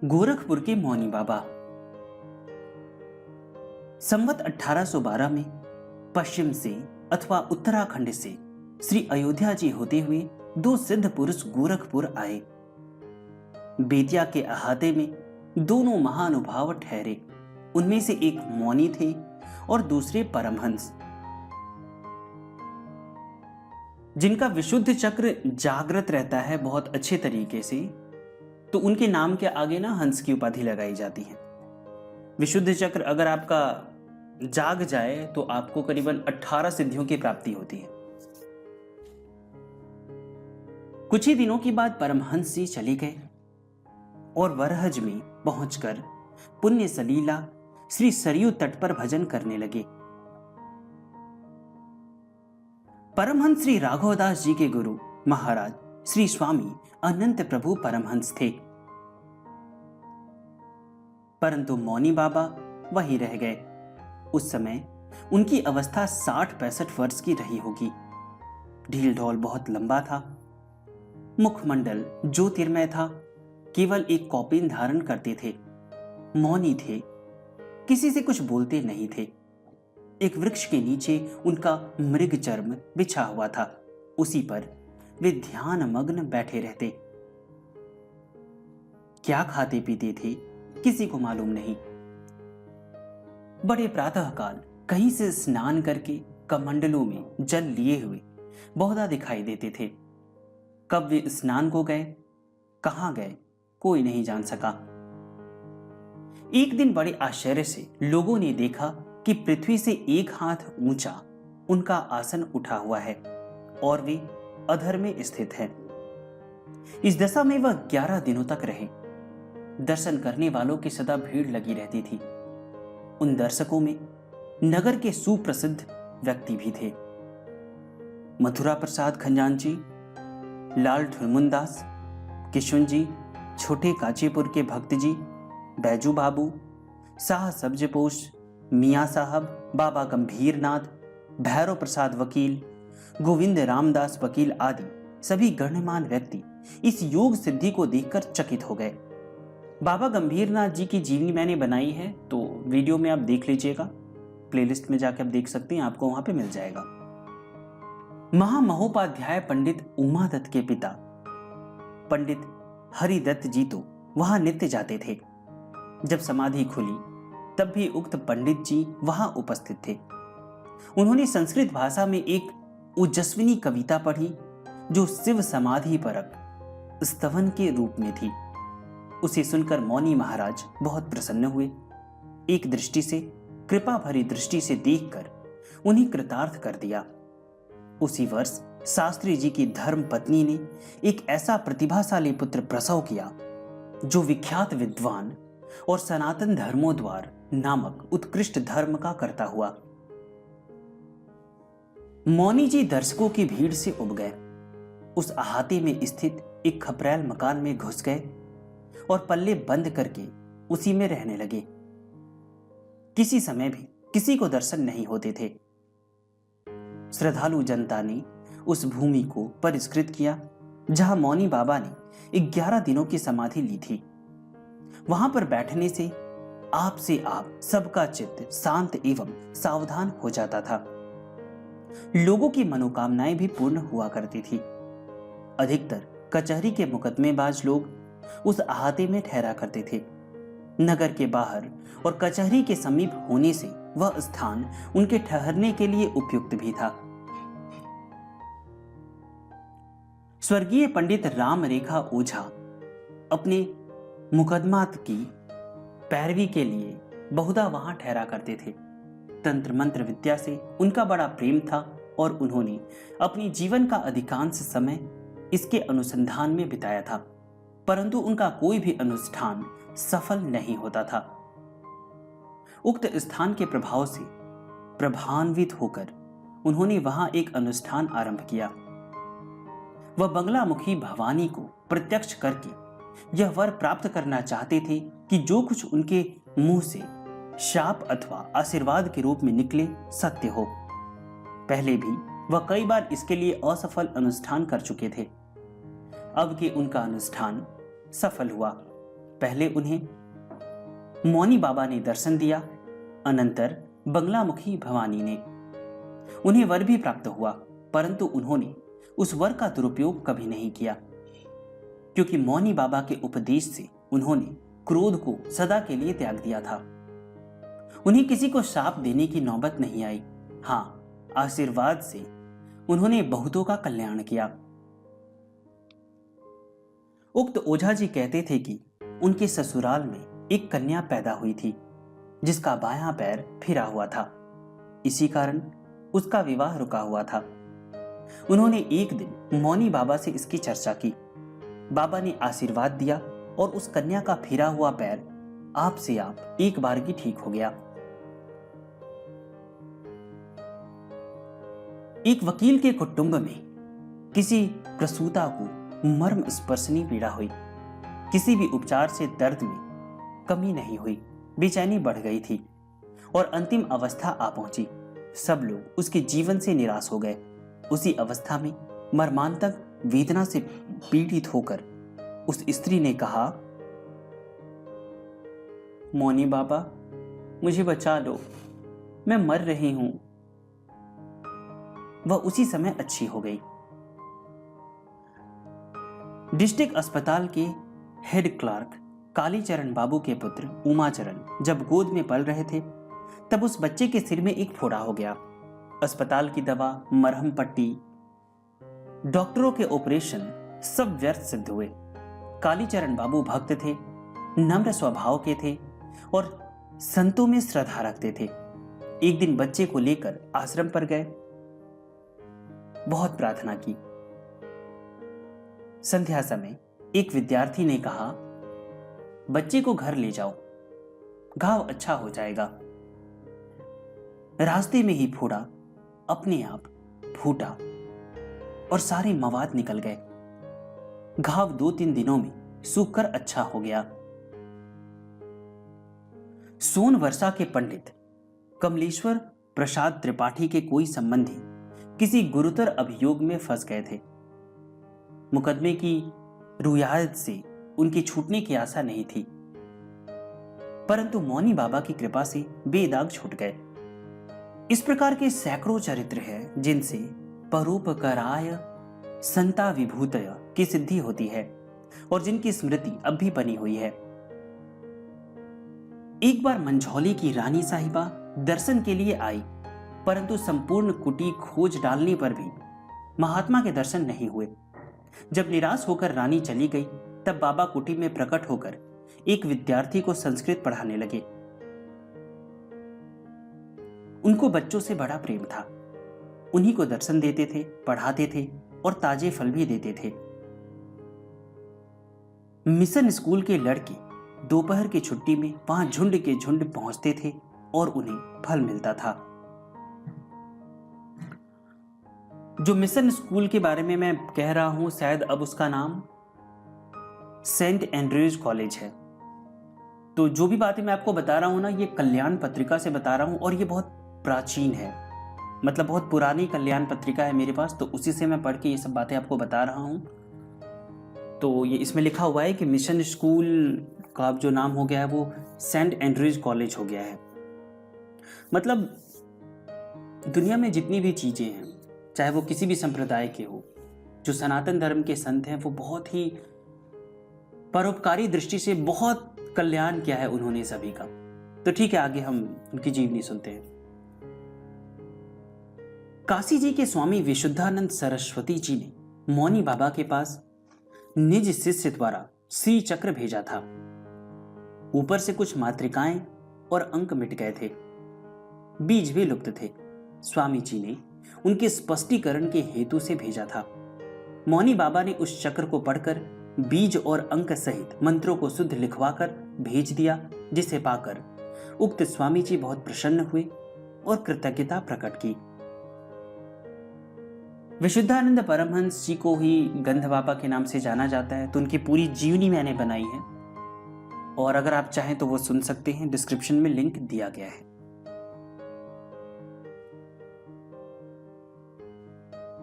गोरखपुर के मौनी बाबा। संवत 1812 में पश्चिम से अथवा उत्तराखंड से श्री अयोध्या जी होते हुए दो सिद्ध पुरुष गोरखपुर आए। बेतिया के अहाते में दोनों महानुभाव ठहरे। उनमें से एक मौनी थे और दूसरे परमहंस, जिनका विशुद्ध चक्र जागृत रहता है बहुत अच्छे तरीके से, तो उनके नाम के आगे ना हंस की उपाधि लगाई जाती है। विशुद्ध चक्र अगर आपका जाग जाए तो आपको करीबन 18 सिद्धियों की प्राप्ति होती है। कुछ ही दिनों के बाद परमहंस जी चले गए और वरहज में पहुंचकर पुण्य सलीला श्री सरयू तट पर भजन करने लगे। परमहंस श्री राघवदास जी के गुरु महाराज श्री स्वामी अनंत प्रभु परमहंस थे, परंतु मौनी बाबा वहीं रह गए। उस समय उनकी अवस्था 60-65 वर्ष की रही होगी। ढील ढोल बहुत लंबा था, मुखमंडल ज्योतिर्मय था, केवल एक कौपीन धारण करते थे, मौनी थे, किसी से कुछ बोलते नहीं थे। एक वृक्ष के नीचे उनका मृग चर्म बिछा हुआ था, उसी पर वे ध्यान मग्न बैठे रहते। क्या खाते पीते थे किसी को मालूम नहीं। बड़े प्रातःकाल कहीं से स्नान करके कमंडलों में जल लिए हुए बहुधा दिखाई देते थे। कब वे स्नान को गए, कहां गए, कोई नहीं जान सका। एक दिन बड़े आश्चर्य से लोगों ने देखा कि पृथ्वी से एक हाथ ऊंचा उनका आसन उठा हुआ है और वे अधर में स्थित है। इस दशा में वह 11 दिनों तक रहे। दर्शन करने वालों की सदा भीड़ लगी रहती थी। उन दर्शकों में नगर के सुप्रसिद्ध व्यक्ति भी थे। मथुरा प्रसाद खंजानची, लाल ठुरमुनदास, किशुन जी, छोटे काचीपुर के भक्त जी, बैजू बाबू, शाह सब्जपोश, मियाँ साहब, बाबा गंभीरनाथ, भैरव प्रसाद वकील, गोविंद रामदास वकील आदि सभी गण्यमान व्यक्ति इस योग सिद्धि को देखकर चकित हो गए। बाबा गंभीरनाथ जी की जीवनी मैंने बनाई है, तो वीडियो में आप देख लीजिएगा, प्लेलिस्ट में जाकर आप देख सकते हैं, आपको वहां पे मिल जाएगा। महामहोपाध्याय पंडित उमादत्त के पिता पंडित हरिदत्त जी तो वहां नित्य जाते थे। जब समाधि खुली तब भी उक्त पंडित जी वहां उपस्थित थे। उन्होंने संस्कृत भाषा में एक ओजस्विनी कविता पढ़ी जो शिव समाधि परक स्तवन के रूप में थी। उसे सुनकर मौनी महाराज बहुत प्रसन्न हुए। एक दृष्टि से, कृपा भरी दृष्टि से देखकर उन्हें कृतार्थ कर दिया। उसी वर्ष शास्त्री जी की धर्म पत्नी ने एक ऐसा प्रतिभाशाली पुत्र प्रसव किया जो विख्यात विद्वान और सनातन धर्मोद्वार नामक उत्कृष्ट धर्म का कर्ता हुआ। मौनी जी दर्शकों की भीड़ से उब गए। उस अहाते में स्थित एक खपरैल मकान में घुस गए और पल्ले बंद करके उसी में रहने लगे। किसी समय भी किसी को दर्शन नहीं होते थे। श्रद्धालु जनता ने उस भूमि को परिष्कृत किया जहां मौनी बाबा ने 11 दिनों की समाधि ली थी। वहां पर बैठने से आप सबका चित्त शांत एवं सावधान हो जाता था। लोगों की मनोकामनाएं भी पूर्ण हुआ करती थी। अधिकतर कचहरी के मुकदमेबाज लोग उस अहाते में ठहरा करते थे। नगर के बाहर और कचहरी के समीप होने से वह स्थान उनके ठहरने के लिए उपयुक्त भी था। स्वर्गीय पंडित राम रेखा ओझा अपने मुकदमात की पैरवी के लिए बहुधा वहां ठहरा करते थे। तंत्र मंत्र विद्या से उनका बड़ा प्रेम था और उन्होंने अपनी जीवन का अधिकांश समय इसके अनुसंधान में बिताया था, परंतु उनका कोई भी अनुष्ठान सफल नहीं होता था। उक्त स्थान के प्रभाव से प्रभान्वित होकर उन्होंने वहां एक अनुष्ठान आरंभ किया। वह बंगलामुखी भवानी को प्रत्यक्ष करके यह वर प्राप्त करना चाहते थे कि जो कुछ उनके मुंह से शाप अथवा आशीर्वाद के रूप में निकले सत्य हो। पहले भी वह कई बार इसके लिए असफल अनुष्ठान कर चुके थे। अब के उनका अनुष्ठान सफल हुआ। पहले उन्हें मौनी बाबा ने दर्शन दिया, अनंतर बंगलामुखी भवानी ने। उन्हें वर भी प्राप्त हुआ, परंतु उन्होंने उस वर का दुरुपयोग कभी नहीं किया, क्योंकि मौनी बाबा के उपदेश से उन्होंने क्रोध को सदा के लिए त्याग दिया था। उन्हें किसी को शाप देने की नौबत नहीं आई। हाँ, आशीर्वाद से उन्होंने बहुतों का कल्याण किया। उक्त ओझा जी कहते थे कि उनके ससुराल में एक कन्या पैदा हुई थी जिसका बायां पैर फिरा हुआ था। इसी कारण उसका विवाह रुका हुआ था। उन्होंने एक दिन मौनी बाबा से इसकी चर्चा की। बाबा ने आशीर्वाद दिया और उस कन्या का फिरा हुआ पैर आप से आप एक बार की ठीक हो गया। एक वकील के कुटुंब में किसी प्रसूता को मर्म स्पर्शनी पीड़ा हुई। किसी भी उपचार से दर्द में कमी नहीं हुई, बेचैनी बढ़ गई थी और अंतिम अवस्था आ पहुंची। सब लोग उसके जीवन से निराश हो गए। उसी अवस्था में मर्मांतक वेदना से पीड़ित होकर उस स्त्री ने कहा, मौनी बाबा, मुझे बचा लो, मैं मर रही हूं। वह उसी समय अच्छी हो गई। डिस्ट्रिक्ट अस्पताल के हेड क्लर्क कालीचरण बाबू के पुत्र उमाचरण जब गोद में पल रहे थे, तब उस बच्चे के सिर में एक फोड़ा हो गया। अस्पताल की दवा, मरहम पट्टी, डॉक्टरों के ऑपरेशन सब व्यर्थ सिद्ध हुए। कालीचरण बाबू भक्त थे, नम्र स्वभाव के थे और संतों में श्रद्धा रखते थे। एक दिन बच्चे को लेकर आश्रम पर गए, बहुत प्रार्थना की। संध्या समय एक विद्यार्थी ने कहा, बच्चे को घर ले जाओ, घाव अच्छा हो जाएगा। रास्ते में ही फोड़ा अपने आप फूटा और सारे मवाद निकल गए। घाव 2-3 दिनों में सूखकर अच्छा हो गया। सोनवर्षा के पंडित कमलेश्वर प्रसाद त्रिपाठी के कोई संबंधी किसी गुरुतर अभियोग में फंस गए थे। मुकदमे की रुयायत से उनकी छूटने की आशा नहीं थी, परंतु मौनी बाबा की कृपा से बेदाग छूट गए। इस प्रकार के सैकड़ों चरित्र हैं जिनसे परोपकाराय संता विभूतय की सिद्धि होती है और जिनकी स्मृति अब भी बनी हुई है। एक बार मंझौली की रानी साहिबा दर्शन के लिए आई, परंतु संपूर्ण कुटी खोज डालने पर भी महात्मा के दर्शन नहीं हुए। जब निराश होकर रानी चली गई, तब बाबा कुटी में प्रकट होकर एक विद्यार्थी को संस्कृत पढ़ाने लगे। उनको बच्चों से बड़ा प्रेम था। उन्हीं को दर्शन देते थे, पढ़ाते थे और ताजे फल भी देते थे। मिशन स्कूल के लड़के दोपहर की छुट्टी में वहां झुंड के झुंड पहुंचते थे और उन्हें फल मिलता था। जो मिशन स्कूल के बारे में मैं कह रहा हूं, शायद अब उसका नाम सेंट एंड्रयूज कॉलेज है। तो जो भी बातें मैं आपको बता रहा हूं ना, ये कल्याण पत्रिका से बता रहा हूं और ये बहुत प्राचीन है, मतलब बहुत पुरानी कल्याण पत्रिका है मेरे पास, तो उसी से मैं पढ़ के ये सब बातें आपको बता रहा हूं। तो ये इसमें लिखा हुआ है कि मिशन स्कूल का जो नाम हो गया है वो सेंट एंड्रयूज कॉलेज हो गया है। मतलब दुनिया में जितनी भी चीजें हैं, चाहे वो किसी भी संप्रदाय के हो, जो सनातन धर्म के संत हैं, वो बहुत ही परोपकारी दृष्टि से बहुत कल्याण किया है उन्होंने सभी का। तो ठीक है, आगे हम उनकी जीवनी सुनते हैं। काशी जी के स्वामी विशुद्धानंद सरस्वती जी ने मौनी बाबा के पास निज शिष्य द्वारा श्री चक्र भेजा था। ऊपर से कुछ मातृकाएं और अंक मिट गए थे, बीज भी लुप्त थे। स्वामी जी ने उनके स्पष्टीकरण के हेतु से भेजा था। मौनी बाबा ने उस चक्र को पढ़कर बीज और अंक सहित मंत्रों को शुद्ध लिखवाकर भेज दिया, जिसे पाकर उक्त स्वामी जी बहुत प्रसन्न हुए और कृतज्ञता प्रकट की। विशुद्धानंद परमहंस जी को ही गंध बाबा के नाम से जाना जाता है, तो उनकी पूरी जीवनी मैंने बनाई है और अगर आप चाहें तो वो सुन सकते हैं, डिस्क्रिप्शन में लिंक दिया गया है।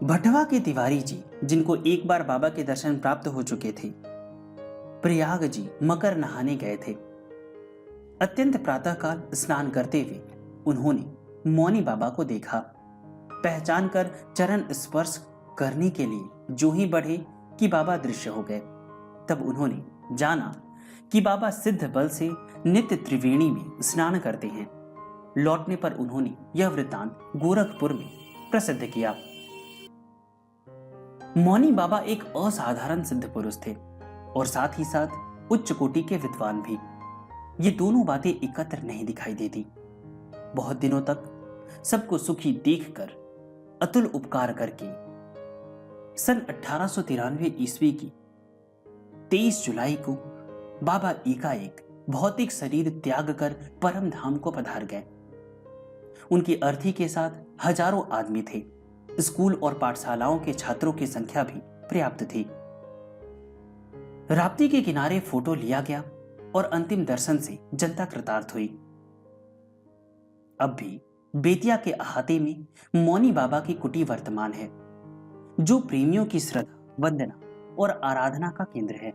भटवा के तिवारी जी, जिनको एक बार बाबा के दर्शन प्राप्त हो चुके थे, प्रयाग जी मकर नहाने गए थे। अत्यंत प्रातःकाल स्नान करते हुए उन्होंने मौनी बाबा को देखा। पहचान कर चरण स्पर्श करने के लिए जो ही बढ़े कि बाबा दृश्य हो गए। तब उन्होंने जाना कि बाबा सिद्ध बल से नित्य त्रिवेणी में स्नान करते हैं। लौटने पर उन्होंने यह वृत्तांत गोरखपुर में प्रसिद्ध किया। मौनी बाबा एक असाधारण सिद्ध पुरुष थे और साथ ही साथ उच्च कोटि के विद्वान भी। ये दोनों बातें एकत्र नहीं दिखाई देती। बहुत दिनों तक सबको सुखी देखकर अतुल उपकार करके सन 1893 ईस्वी की 23 जुलाई को बाबा एकाएक भौतिक शरीर त्याग कर परम धाम को पधार गए। उनकी अर्थी के साथ हजारों आदमी थे। स्कूल और पाठशालाओं के छात्रों की संख्या भी पर्याप्त थी। राप्ती के किनारे फोटो लिया गया और अंतिम दर्शन से जनता कृतार्थ हुई। अब भी बेतिया के अहाते में मौनी बाबा की कुटी वर्तमान है, जो प्रेमियों की श्रद्धा, वंदना और आराधना का केंद्र है।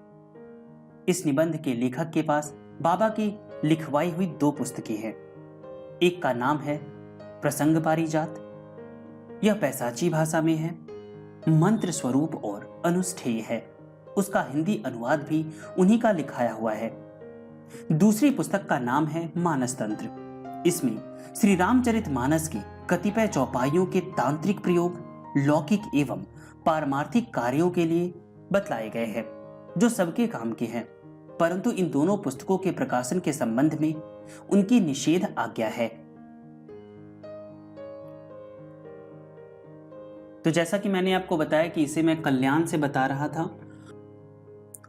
इस निबंध के लेखक के पास बाबा की लिखवाई हुई 2 पुस्तकें हैं। एक का नाम है प्रसंग पारिजात, यह पैसाची भाषा में है, मंत्र स्वरूप और अनुष्ठेय है। उसका हिंदी अनुवाद भी उन्हीं का लिखाया हुआ है। दूसरी पुस्तक का नाम है मानस तंत्र। इसमें श्री रामचरित मानस के कतिपय चौपाइयों के तांत्रिक प्रयोग लौकिक एवं पारमार्थिक कार्यों के लिए बतलाए गए हैं, जो सबके काम के हैं, परंतु इन दोनों पुस्तकों के प्रकाशन के संबंध में उनकी निषेध आज्ञा है। तो जैसा कि मैंने आपको बताया कि इसे मैं कल्याण से बता रहा था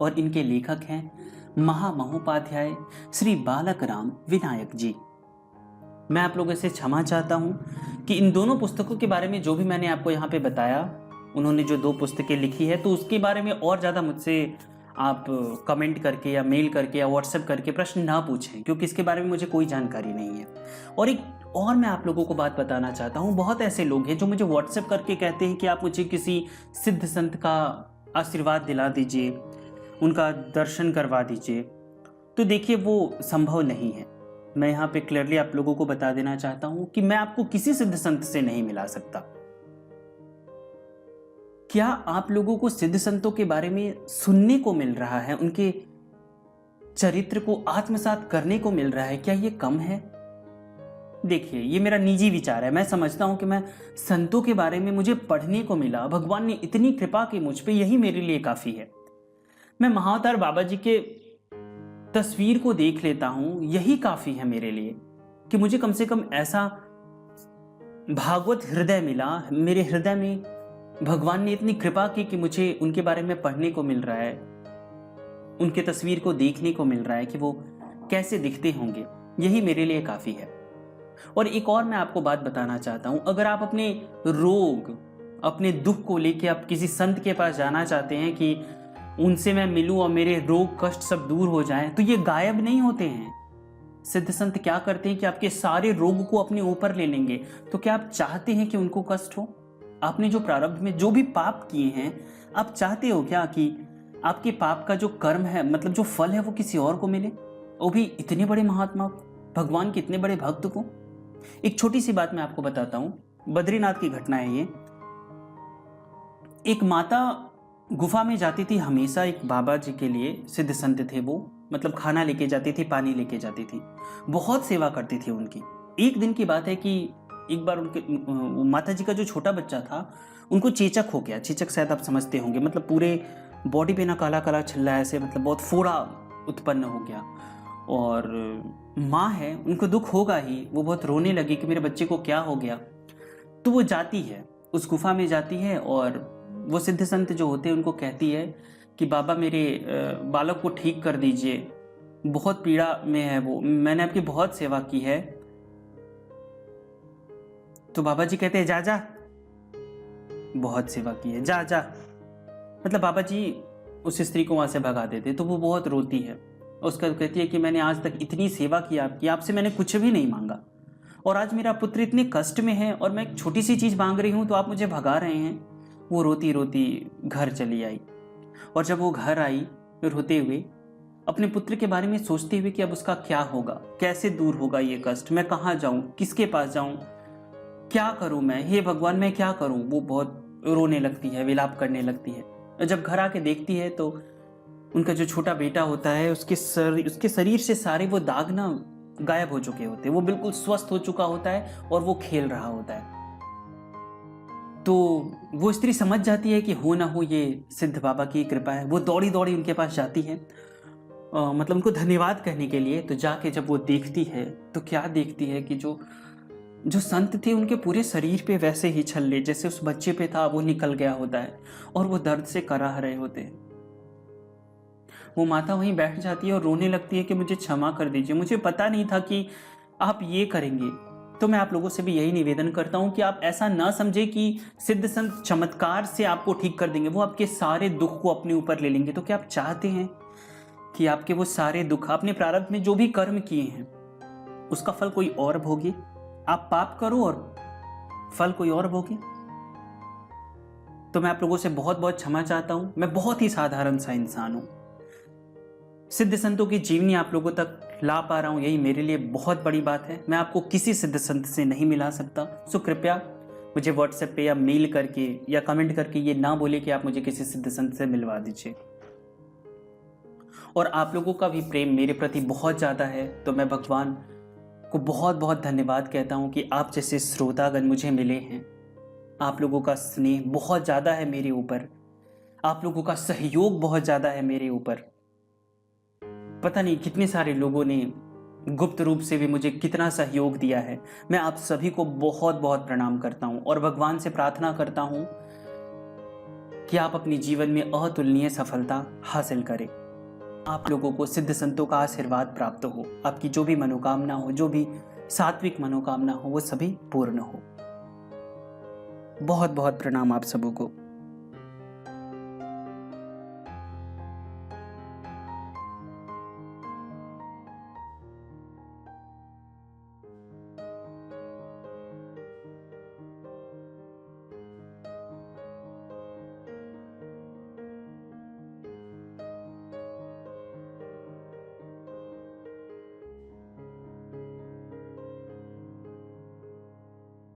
और इनके लेखक हैं महामहोपाध्याय श्री बालक राम विनायक जी। मैं आप लोगों से क्षमा चाहता हूं कि इन दोनों पुस्तकों के बारे में जो भी मैंने आपको यहाँ पे बताया, उन्होंने जो 2 पुस्तकें लिखी है, तो उसके बारे में और ज़्यादा मुझसे आप कमेंट करके या मेल करके या व्हाट्सएप करके प्रश्न ना पूछें, क्योंकि इसके बारे में मुझे कोई जानकारी नहीं है। और मैं आप लोगों को बात बताना चाहता हूँ, बहुत ऐसे लोग हैं जो मुझे व्हाट्सएप करके कहते हैं कि आप मुझे किसी सिद्ध संत का आशीर्वाद दिला दीजिए, उनका दर्शन करवा दीजिए। तो देखिए, वो संभव नहीं है। मैं यहाँ पे क्लियरली आप लोगों को बता देना चाहता हूँ कि मैं आपको किसी सिद्ध संत से नहीं मिला सकता। क्या आप लोगों को सिद्ध संतों के बारे में सुनने को मिल रहा है, उनके चरित्र को आत्मसात करने को मिल रहा है, क्या ये कम है? देखिए, ये मेरा निजी विचार है। मैं समझता हूं कि मैं संतों के बारे में मुझे पढ़ने को मिला, भगवान ने इतनी कृपा की मुझ पे, यही मेरे लिए काफी है। मैं महाअवतार बाबा जी के तस्वीर को देख लेता हूं, यही काफी है मेरे लिए कि मुझे कम से कम ऐसा भागवत हृदय मिला। मेरे हृदय में भगवान ने इतनी कृपा की कि मुझे उनके बारे में पढ़ने को मिल रहा है, उनके तस्वीर को देखने को मिल रहा है कि वो कैसे दिखते होंगे। यही मेरे लिए काफी है। और एक और मैं आपको बात बताना चाहता हूं, अगर आप अपने रोग, अपने दुख को लेके आप किसी संत के पास जाना चाहते हैं कि उनसे मैं मिलूं और मेरे रोग कष्ट सब दूर हो जाएं, तो ये गायब नहीं होते हैं। सिद्ध संत क्या करते हैं कि आपके सारे रोग को अपने ऊपर ले लेंगे। तो क्या आप चाहते हैं कि उनको कष्ट हो? आपने जो प्रारब्ध में जो भी पाप किए हैं, आप चाहते हो क्या कि आपके पाप का जो कर्म है, मतलब जो फल है, वो किसी और को मिले, वो भी इतने बड़े महात्मा, भगवान के इतने बड़े भक्त को? एक छोटी सी बात मैं आपको बताता हूं, बद्रीनाथ की घटना है ये। एक माता गुफा में जाती थी हमेशा, एक बाबा जी के लिए, सिद्ध संत थे वो, मतलब खाना लेके जाती थी, पानी लेके जाती थी, बहुत सेवा करती थी उनकी। एक दिन की बात है कि एक बार उनके माता जी का जो छोटा बच्चा था, उनको चेचक हो गया। चेचक शायद आप समझते होंगे, मतलब पूरे बॉडी पे ना काला काला छल्ला ऐसे, मतलब बहुत फोड़ा उत्पन्न हो गया। और माँ है, उनको दुख होगा ही, वो बहुत रोने लगी कि मेरे बच्चे को क्या हो गया। तो वो जाती है, उस गुफा में जाती है और वो सिद्ध संत जो होते हैं उनको कहती है कि बाबा मेरे बालक को ठीक कर दीजिए, बहुत पीड़ा में है वो, मैंने आपकी बहुत सेवा की है। तो बाबा जी कहते हैं जा जा, बहुत सेवा की है, जा जा। मतलब बाबा जी उस स्त्री को वहां से भगा देते। तो वो बहुत रोती है, उसका कहती है कि मैंने आज तक इतनी सेवा की आपकी, आपसे मैंने कुछ भी नहीं मांगा, और आज मेरा पुत्र इतने कष्ट में है और मैं एक छोटी सी चीज मांग रही हूं तो आप मुझे भगा रहे हैं। वो रोती रोती घर चली आई, और जब वो घर आई रोते हुए अपने पुत्र के बारे में सोचते हुए कि अब उसका क्या होगा, कैसे दूर होगा ये कष्ट, मैं कहाँ जाऊं, किसके पास जाऊं, क्या करूं मैं, हे भगवान मैं क्या करूं। वो बहुत रोने लगती है, विलाप करने लगती है। और जब घर आके देखती है तो उनका जो छोटा बेटा होता है उसके शरीर से सारे वो दाग ना गायब हो चुके होते हैं, वो बिल्कुल स्वस्थ हो चुका होता है और वो खेल रहा होता है। तो वो स्त्री समझ जाती है कि हो ना हो ये सिद्ध बाबा की कृपा है। वो दौड़ी दौड़ी उनके पास जाती है, मतलब उनको धन्यवाद कहने के लिए। तो जाके जब वो देखती है तो क्या देखती है कि जो जो संत थे उनके पूरे शरीर पे वैसे ही छल्ले जैसे उस बच्चे पे था वो निकल गया होता है और वो दर्द से कराह रहे होते हैं। वो माता वहीं बैठ जाती है और रोने लगती है कि मुझे क्षमा कर दीजिए, मुझे पता नहीं था कि आप ये करेंगे। तो मैं आप लोगों से भी यही निवेदन करता हूं कि आप ऐसा ना समझे कि सिद्ध संत चमत्कार से आपको ठीक कर देंगे, वो आपके सारे दुख को अपने ऊपर ले लेंगे। तो क्या आप चाहते हैं कि आपके वो सारे दुख, आपने प्रारब्ध में जो भी कर्म किए हैं उसका फल कोई और भोगे? आप पाप करो और फल कोई और भोगे? तो मैं आप लोगों से बहुत बहुत क्षमा चाहता हूं। मैं बहुत ही साधारण सा इंसान हूं। सिद्ध संतों की जीवनी आप लोगों तक ला पा रहा हूं, यही मेरे लिए बहुत बड़ी बात है। मैं आपको किसी सिद्ध संत से नहीं मिला सकता, सो कृपया मुझे व्हाट्सएप पे या मेल करके या कमेंट करके ये ना बोले कि आप मुझे किसी सिद्ध संत से मिलवा दीजिए। और आप लोगों का भी प्रेम मेरे प्रति बहुत ज़्यादा है, तो मैं भगवान को बहुत बहुत धन्यवाद कहता हूँ कि आप जैसे श्रोतागण मुझे मिले हैं। आप लोगों का स्नेह बहुत ज़्यादा है मेरे ऊपर, आप लोगों का सहयोग बहुत ज़्यादा है मेरे ऊपर। पता नहीं कितने सारे लोगों ने गुप्त रूप से भी मुझे कितना सहयोग दिया है। मैं आप सभी को बहुत बहुत प्रणाम करता हूँ और भगवान से प्रार्थना करता हूँ कि आप अपने जीवन में अतुलनीय सफलता हासिल करें। आप लोगों को सिद्ध संतों का आशीर्वाद प्राप्त हो, आपकी जो भी मनोकामना हो, जो भी सात्विक मनोकामना हो, वो सभी पूर्ण हो। बहुत बहुत प्रणाम आप सबों को।